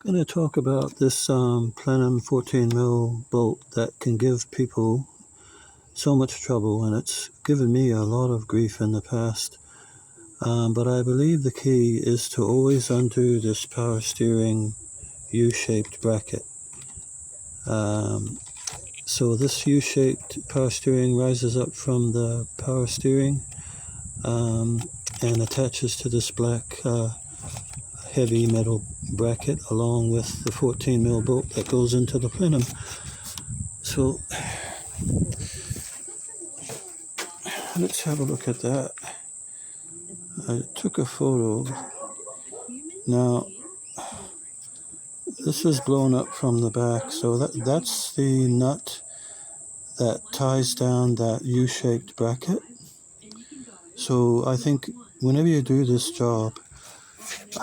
Going to talk about this Plenum 14 mil bolt that can give people so much trouble, and it's given me a lot of grief in the past. But I believe the key is to always undo this power steering U-shaped bracket. So this U-shaped power steering rises up from the power steering and attaches to this black heavy metal bracket along with the 14 mil bolt that goes into the plenum. So let's have a look at that. I took a photo. Now this is blown up from the back, so that's the nut that ties down that U-shaped bracket. So I think whenever you do this job,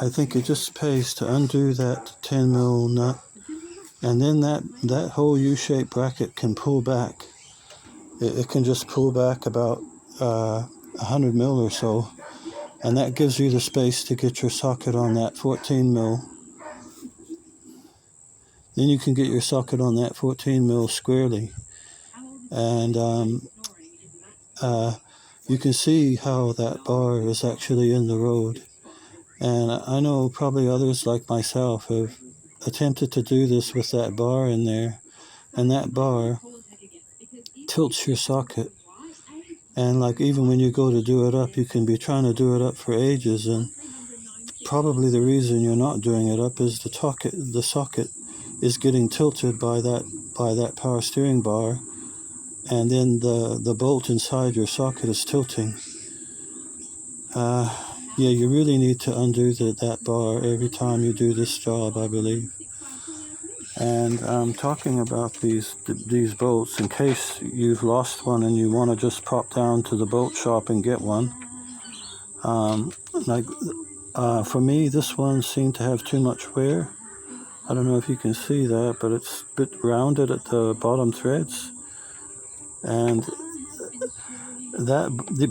I think it just pays to undo that 10 mil nut, and then that whole U-shaped bracket can pull back. It can just pull back about 100 mil or so, and that gives you the space to get your socket on that 14 mil. Then you can get your socket on that 14 mil squarely, and you can see how that bar is actually in the road. And I know probably others like myself have attempted to do this with that bar in there, and that bar tilts your socket. And like even when you go to do it up, you can be trying to do it up for ages, and probably the reason you're not doing it up is the socket is getting tilted by that power steering bar, and then the bolt inside your socket is tilting. Yeah, you really need to undo that bar every time you do this job, I believe. And I'm talking about these bolts in case you've lost one and you want to just pop down to the bolt shop and get one. For me, this one seemed to have too much wear. I don't know if you can see that, but it's a bit rounded at the bottom threads. And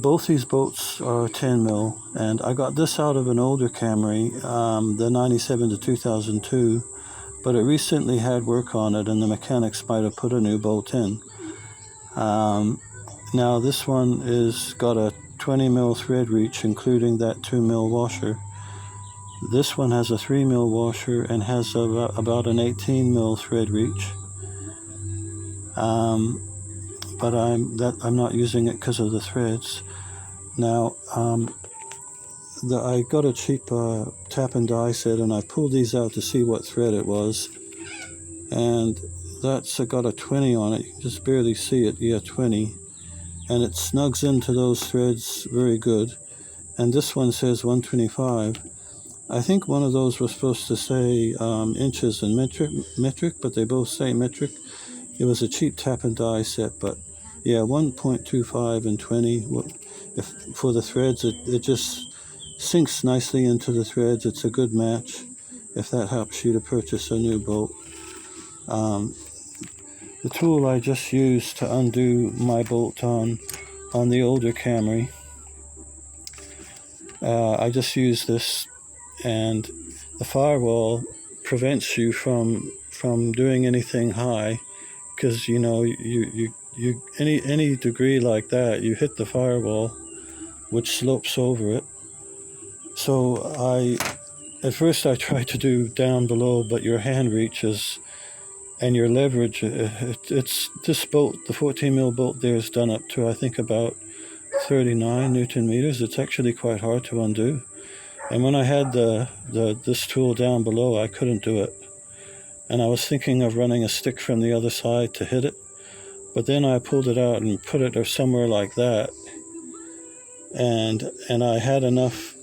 both these bolts are 10 mil, and I got this out of an older Camry, the 97 to 2002, but it recently had work on it, and the mechanics might have put a new bolt in. Now this one is got a 20 mil thread reach, including that 2 mil washer. This one has a 3 mil washer and has about an 18 mil thread reach. But I'm not using it because of the threads. Now, I got a cheap tap and die set, and I pulled these out to see what thread it was, and that's got a 20 on it. You can just barely see it. Yeah, 20, and it snugs into those threads very good. And this one says 125. I think one of those was supposed to say inches and metric, but they both say metric. It was a cheap tap and die set, but yeah, 1.25 and 20. For the threads, it just sinks nicely into the threads. It's a good match if that helps you to purchase a new bolt. The tool I just used to undo my bolt on the older Camry, I just used this, and the firewall prevents you from doing anything high, because you know you any degree like that, you hit the firewall, which slopes over it. So at first I tried to do down below, but your hand reaches and your leverage, it's this bolt, the 14 mil bolt there, is done up to I think about 39 Newton meters. It's actually quite hard to undo. And when I had this tool down below, I couldn't do it. And I was thinking of running a stick from the other side to hit it. But then I pulled it out and put it somewhere like that. And I had enough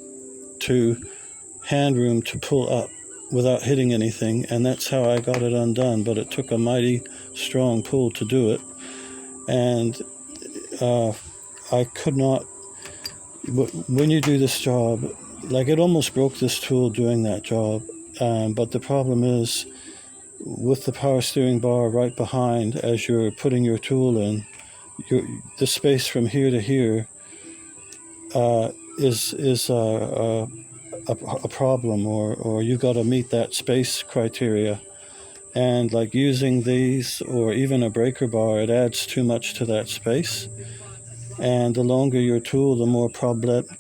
hand room to pull up without hitting anything. And that's how I got it undone. But it took a mighty strong pull to do it. And I could not, when you do this job, like it almost broke this tool doing that job. But the problem is, with the power steering bar right behind as you're putting your tool in, the space from here to here is a problem, or you got to meet that space criteria. And like using these or even a breaker bar, it adds too much to that space. And the longer your tool, the more problematic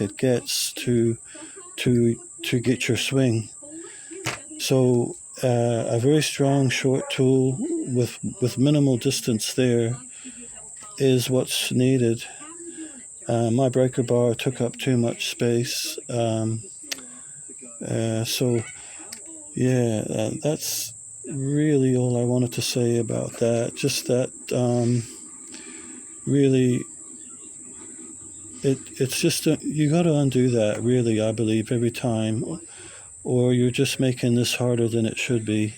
it gets to get your swing. So a very strong short tool with minimal distance there is what's needed. My breaker bar took up too much space. So yeah, that's really all I wanted to say about that. Just that really, it's just you got to undo that. Really, I believe every time, or you're just making this harder than it should be.